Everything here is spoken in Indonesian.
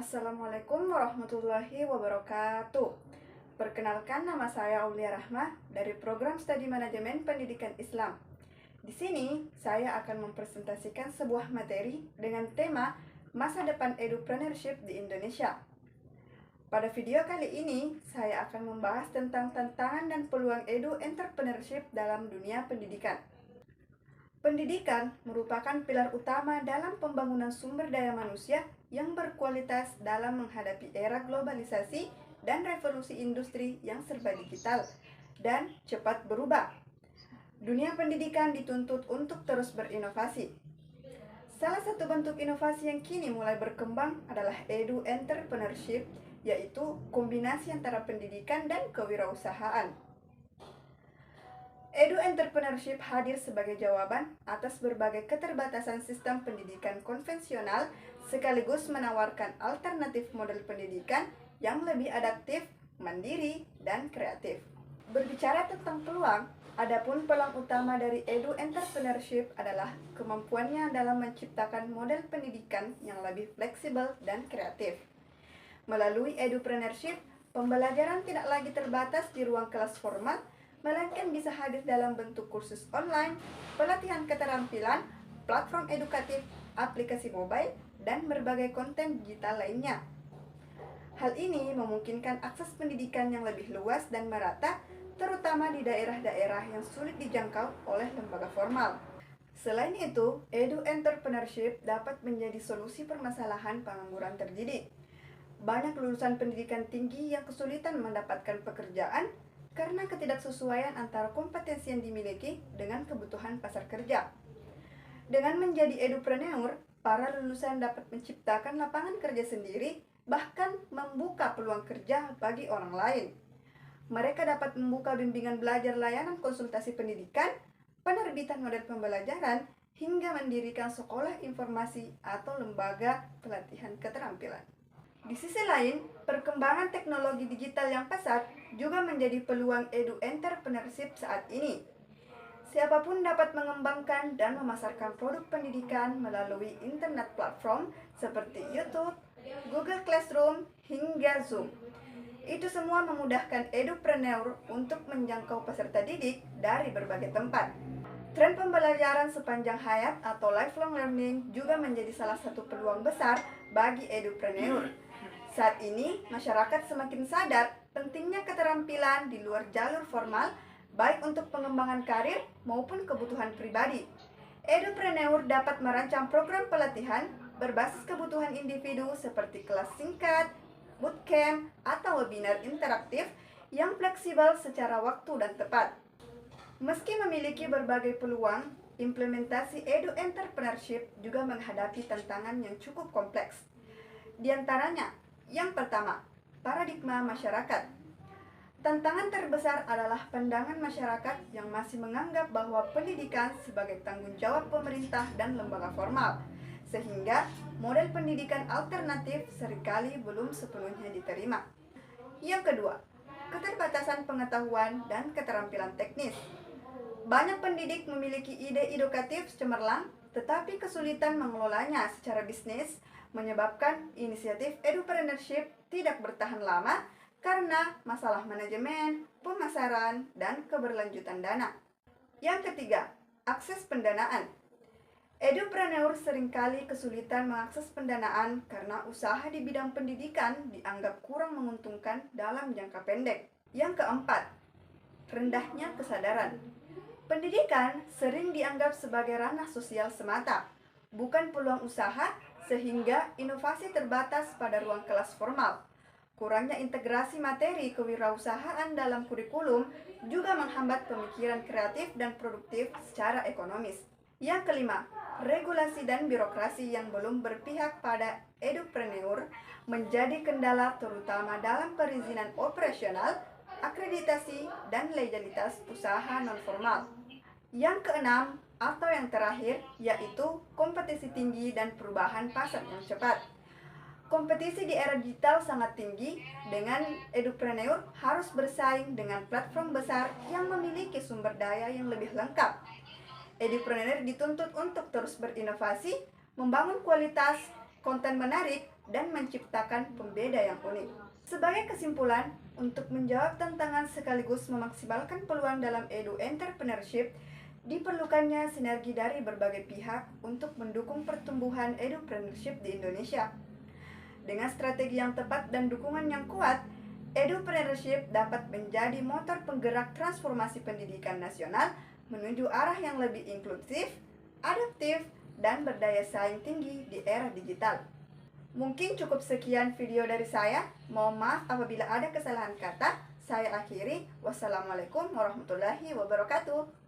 Assalamualaikum warahmatullahi wabarakatuh. Perkenalkan, nama saya Aulia Rahmah dari Program Studi Manajemen Pendidikan Islam. Di sini saya akan mempresentasikan sebuah materi dengan tema Masa Depan Edupreneurship di Indonesia. Pada video kali ini, saya akan membahas tentang tantangan dan peluang edu-entrepreneurship dalam dunia pendidikan. Pendidikan merupakan pilar utama dalam pembangunan sumber daya manusia yang berkualitas dalam menghadapi era globalisasi dan revolusi industri yang serba digital dan cepat berubah. Dunia pendidikan dituntut untuk terus berinovasi. Salah satu bentuk inovasi yang kini mulai berkembang adalah edu-entrepreneurship, yaitu kombinasi antara pendidikan dan kewirausahaan. Edu-entrepreneurship hadir sebagai jawaban atas berbagai keterbatasan sistem pendidikan konvensional, sekaligus menawarkan alternatif model pendidikan yang lebih adaptif, mandiri, dan kreatif. Berbicara tentang peluang, adapun peluang utama dari edu-entrepreneurship adalah kemampuannya dalam menciptakan model pendidikan yang lebih fleksibel dan kreatif. Melalui edupreneurship, pembelajaran tidak lagi terbatas di ruang kelas formal, melainkan bisa hadir dalam bentuk kursus online, pelatihan keterampilan, platform edukatif, aplikasi mobile, dan berbagai konten digital lainnya. Hal ini memungkinkan akses pendidikan yang lebih luas dan merata, terutama di daerah-daerah yang sulit dijangkau oleh lembaga formal. Selain itu, edu-entrepreneurship dapat menjadi solusi permasalahan pengangguran terdidik. Banyak lulusan pendidikan tinggi yang kesulitan mendapatkan pekerjaan karena ketidaksesuaian antara kompetensi yang dimiliki dengan kebutuhan pasar kerja. Dengan menjadi edupreneur, para lulusan dapat menciptakan lapangan kerja sendiri, bahkan membuka peluang kerja bagi orang lain. Mereka dapat membuka bimbingan belajar layanan konsultasi pendidikan, penerbitan model pembelajaran, hingga mendirikan sekolah informasi atau lembaga pelatihan keterampilan. Di sisi lain, perkembangan teknologi digital yang pesat juga menjadi peluang edu-entrepreneurship saat ini. Siapapun dapat mengembangkan dan memasarkan produk pendidikan melalui internet platform seperti YouTube, Google Classroom, hingga Zoom. Itu semua memudahkan edupreneur untuk menjangkau peserta didik dari berbagai tempat. Tren pembelajaran sepanjang hayat atau lifelong learning juga menjadi salah satu peluang besar bagi edupreneur. Saat ini, masyarakat semakin sadar pentingnya keterampilan di luar jalur formal, baik untuk pengembangan karir maupun kebutuhan pribadi. Edupreneur dapat merancang program pelatihan berbasis kebutuhan individu seperti kelas singkat, bootcamp, atau webinar interaktif yang fleksibel secara waktu dan tepat. Meski memiliki berbagai peluang, implementasi edu-entrepreneurship juga menghadapi tantangan yang cukup kompleks. Di antaranya, yang pertama, paradigma masyarakat. Tantangan terbesar adalah pandangan masyarakat yang masih menganggap bahwa pendidikan sebagai tanggung jawab pemerintah dan lembaga formal, sehingga model pendidikan alternatif seringkali belum sepenuhnya diterima. Yang kedua, keterbatasan pengetahuan dan keterampilan teknis. Banyak pendidik memiliki ide edukatif cemerlang, tetapi kesulitan mengelolanya secara bisnis menyebabkan inisiatif edupreneurship tidak bertahan lama karena masalah manajemen, pemasaran, dan keberlanjutan dana. Yang ketiga, akses pendanaan. Edupreneur seringkali kesulitan mengakses pendanaan karena usaha di bidang pendidikan dianggap kurang menguntungkan dalam jangka pendek. Yang keempat, rendahnya kesadaran. Pendidikan sering dianggap sebagai ranah sosial semata, bukan peluang usaha, sehingga inovasi terbatas pada ruang kelas formal. Kurangnya integrasi materi kewirausahaan dalam kurikulum juga menghambat pemikiran kreatif dan produktif secara ekonomis. Yang kelima, regulasi dan birokrasi yang belum berpihak pada edupreneur menjadi kendala terutama dalam perizinan operasional, akreditasi, dan legalitas usaha non-formal. Yang keenam, atau yang terakhir, yaitu kompetisi tinggi dan perubahan pasar yang cepat. Kompetisi di era digital sangat tinggi, dengan edupreneur harus bersaing dengan platform besar yang memiliki sumber daya yang lebih lengkap. Edupreneur dituntut untuk terus berinovasi, membangun kualitas konten menarik, dan menciptakan pembeda yang unik. Sebagai kesimpulan, untuk menjawab tantangan sekaligus memaksimalkan peluang dalam edu entrepreneurship, diperlukannya sinergi dari berbagai pihak untuk mendukung pertumbuhan edupreneurship di Indonesia. Dengan strategi yang tepat dan dukungan yang kuat, edupreneurship dapat menjadi motor penggerak transformasi pendidikan nasional menuju arah yang lebih inklusif, adaptif, dan berdaya saing tinggi di era digital. Mungkin cukup sekian video dari saya. Mohon maaf apabila ada kesalahan kata. Saya akhiri. Wassalamualaikum warahmatullahi wabarakatuh.